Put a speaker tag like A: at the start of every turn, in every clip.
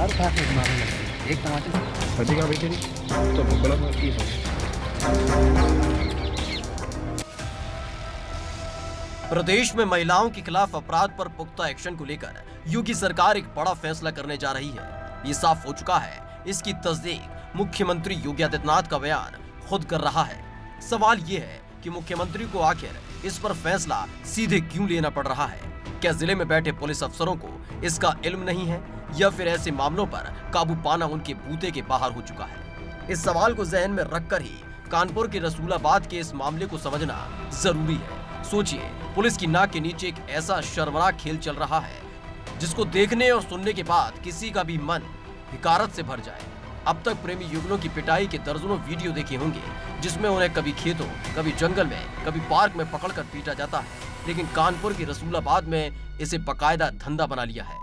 A: दारू खा के मारने लगती है एक टमाटर से।
B: बचेगा बेटे तो बड़ा बात की है।
C: प्रदेश में महिलाओं के खिलाफ अपराध पर पुख्ता एक्शन को लेकर योगी सरकार एक बड़ा फैसला करने जा रही है। ये साफ हो चुका है, इसकी तस्दीक मुख्यमंत्री योगी आदित्यनाथ का बयान खुद कर रहा है। सवाल ये है कि मुख्यमंत्री को आखिर इस पर फैसला सीधे क्यों लेना पड़ रहा है? क्या जिले में बैठे पुलिस अफसरों को इसका इल्म नहीं है, या फिर ऐसे मामलों पर काबू पाना उनके बूते के बाहर हो चुका है? इस सवाल को जहन में रखकर ही कानपुर के रसूलाबाद के इस मामले को समझना जरूरी है। सोचिए, पुलिस की नाक के नीचे एक ऐसा शर्मनाक खेल चल रहा है जिसको देखने और सुनने के बाद किसी का भी मन हिकारत से भर जाए। अब तक प्रेमी युगलों की पिटाई के दर्जनों वीडियो देखे होंगे, जिसमें उन्हें कभी खेतों, कभी जंगल में, कभी पार्क में पकड़कर पीटा जाता है। लेकिन कानपुर के रसूलाबाद में इसे बकायदा धंधा बना लिया है।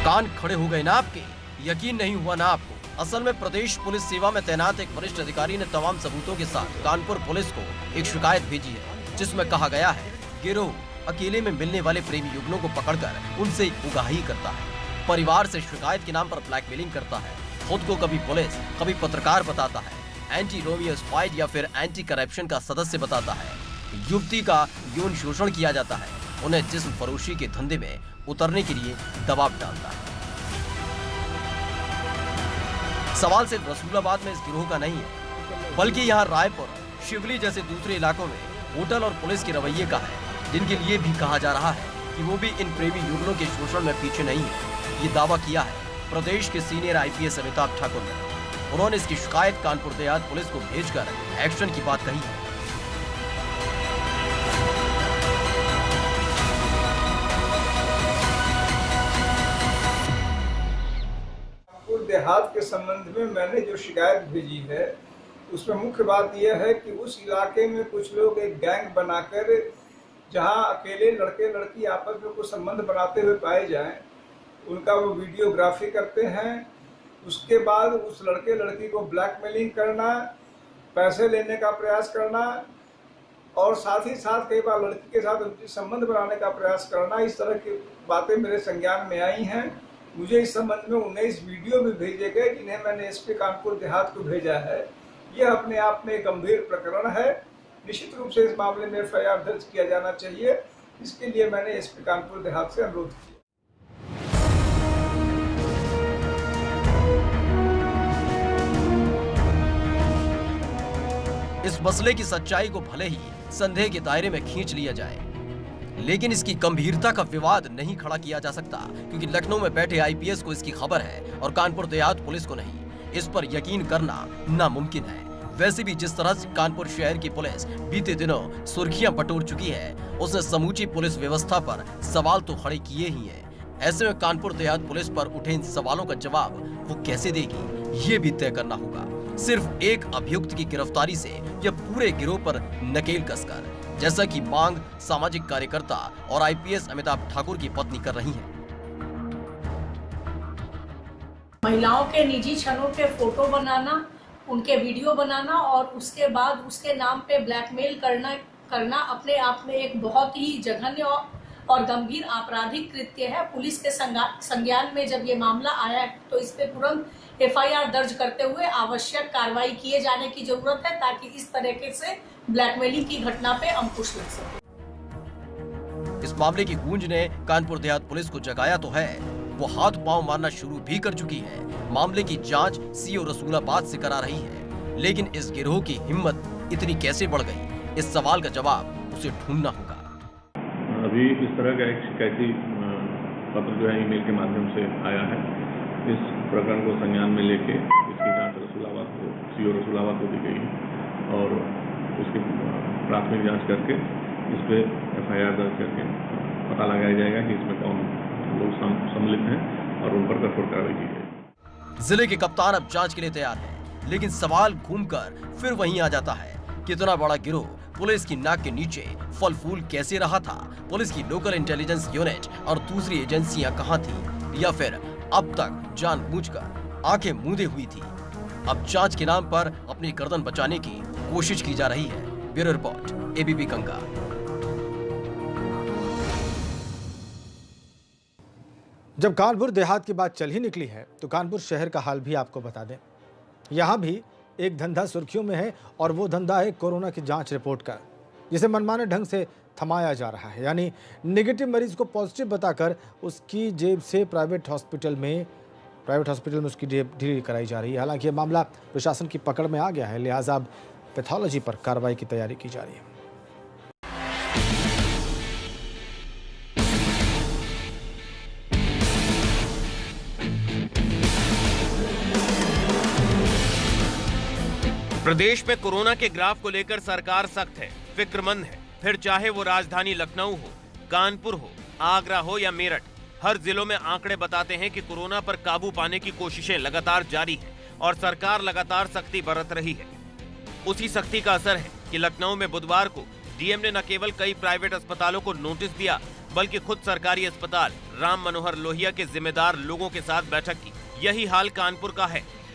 C: कान खड़े हो गए ना आपके? यकीन नहीं हुआ ना आपको? असल में प्रदेश पुलिस सेवा में तैनात एक वरिष्ठ अधिकारी ने तमाम सबूतों के साथ कानपुर पुलिस को एक शिकायत भेजी है, जिसमें कहा गया है गिरोह अकेले में मिलने वाले प्रेमी युगलों को पकड़कर उनसे उगाही करता है, परिवार से शिकायत के नाम पर ब्लैकमेलिंग करता है, खुद को कभी पुलिस कभी पत्रकार बताता है, एंटी रोमियो स्क्वाड या फिर एंटी करप्शन का सदस्य बताता है, युवती का यौन शोषण किया जाता है, उन्हें जिस्म फरोशी के धंधे में उतरने के लिए दबाव डालता है। सवाल सिर्फ रसूलाबाद में इस गिरोह का नहीं है, बल्कि यहाँ रायपुर, शिवली जैसे दूसरे इलाकों में होटल और पुलिस के रवैये का है, जिनके लिए भी कहा जा रहा है कि वो भी इन प्रेमी युगलों के शोषण में पीछे नहीं है। ये दावा किया है प्रदेश के सीनियर IPS अमिताभ ठाकुर ने। उन्होंने इसकी शिकायत कानपुर देहात पुलिस को भेजकर एक्शन की बात कही है।
D: देहात के संबंध में मैंने जो शिकायत भेजी है, उसमें मुख्य बात यह है कि उस इलाके में कुछ लोग एक गैंग बनाकर, जहां अकेले लड़के लड़की आपस में कुछ संबंध बनाते हुए पाए जाएं, उनका वो वीडियोग्राफी करते हैं। उसके बाद उस लड़के लड़की को ब्लैकमेलिंग करना, पैसे लेने का प्रयास करना और साथ ही साथ कई बार लड़की के साथ उनकी संबंध बनाने का प्रयास करना, इस तरह की बातें मेरे संज्ञान में आई हैं। मुझे इस संबंध में 19 वीडियो भी भेजे गए, जिन्हें मैंने SP कानपुर देहात को भेजा है। यह अपने आप में एक गंभीर प्रकरण है। निश्चित रूप से इस मामले में FIR दर्ज किया जाना चाहिए। इसके लिए मैंने SP कानपुर देहात से अनुरोध किया।
C: इस मसले की सच्चाई को भले ही संदेह के दायरे में खींच लिया जाए, लेकिन इसकी गंभीरता का विवाद नहीं खड़ा किया जा सकता, क्योंकि लखनऊ में बैठे IPS को इसकी खबर है और कानपुर देहात पुलिस को नहीं। इस पर यकीन करना नामुमकिन है। वैसे भी जिस तरह से कानपुर शहर की पुलिस बीते दिनों सुर्खियां बटोर चुकी है, उसने समूची पुलिस व्यवस्था पर सवाल तो खड़े किए ही हैं। ऐसे में कानपुर देहात पुलिस पर उठे इन सवालों का जवाब वो कैसे देगी, ये भी तय करना होगा। सिर्फ एक अभियुक्त की गिरफ्तारी से या पूरे गिरोह पर नकेल कसकर, जैसा कि मांग सामाजिक कार्यकर्ता और IPS अमिताभ ठाकुर की पत्नी कर रही हैं।
E: महिलाओं के निजी क्षणों के फोटो बनाना, उनके वीडियो बनाना और उसके बाद उसके नाम पे ब्लैकमेल करना अपने आप में एक बहुत ही जघन्य और गंभीर आपराधिक कृत्य है। पुलिस के संज्ञान में जब ये मामला आया है, तो इस पे तुरंत FIR दर्ज करते हुए आवश्यक कार्रवाई किए जाने की जरूरत है, ताकि इस तरीके से ब्लैकमेलिंग की घटना पे अंकुश लग सके।
C: इस मामले की गूंज ने कानपुर देहात पुलिस को जगाया तो है, वो हाथ पांव मारना शुरू भी कर चुकी है। मामले की जांच CO रसूलाबाद से करा रही है, लेकिन इस गिरोह की हिम्मत इतनी कैसे बढ़ गई, इस सवाल का जवाब उसे ढूंढना होगा।
B: अभी इस तरह का एक शिकायती पत्र जो है ईमेल के माध्यम से आया है। इस प्रकरण को संज्ञान में लेके इसकी जांच रसूलाबाद को, CO रसूलाबाद को दी गई है और उसकी प्राथमिक जांच करके इस पे FIR दर्ज करके पता लगाया जाएगा कि इसमें कौन लोग सम्मिलित हैं और उन पर कठोर कार्रवाई की जाएगी।
C: जिले के कप्तान अब जांच के लिए तैयार है, लेकिन सवाल घूमकर फिर वहीं आ जाता है, कितना बड़ा गिरोह पुलिस की नाक के नीचे फल फूल कैसे रहा था? पुलिस की लोकल इंटेलिजेंस यूनिट और दूसरी एजेंसियां कहां थी, या फिर अब तक जानबूझकर आंखें मूंदे हुई थी? अब जांच के नाम पर अपनी गर्दन बचाने की कोशिश की जा रही है। Bureau report, ABP कंका।
F: जब कानपुर देहात की बात चल ही निकली है तो कानपुर शहर का हाल भी आपको बता दें। यहाँ भी एक धंधा सुर्खियों में है और वो धंधा है कोरोना की जांच रिपोर्ट का, जिसे मनमाने ढंग से थमाया जा रहा है। यानी नेगेटिव मरीज को पॉजिटिव बताकर उसकी जेब से प्राइवेट हॉस्पिटल में उसकी जेब ढीली कराई जा रही है। हालांकि ये मामला प्रशासन की पकड़ में आ गया है, लिहाजा अब पैथोलॉजी पर कार्रवाई की तैयारी की जा रही है।
G: प्रदेश में कोरोना के ग्राफ को लेकर सरकार सख्त है, फिक्रमंद है। फिर चाहे वो राजधानी लखनऊ हो, कानपुर हो, आगरा हो या मेरठ, हर जिलों में आंकड़े बताते हैं कि कोरोना पर काबू पाने की कोशिशें लगातार जारी हैं और सरकार लगातार सख्ती बरत रही है। उसी सख्ती का असर है कि लखनऊ में बुधवार को डीएम ने न केवल कई प्राइवेट अस्पतालों को नोटिस दिया, बल्कि खुद सरकारी अस्पताल राम मनोहर लोहिया के जिम्मेदार लोगों के साथ बैठक की। यही हाल कानपुर का है।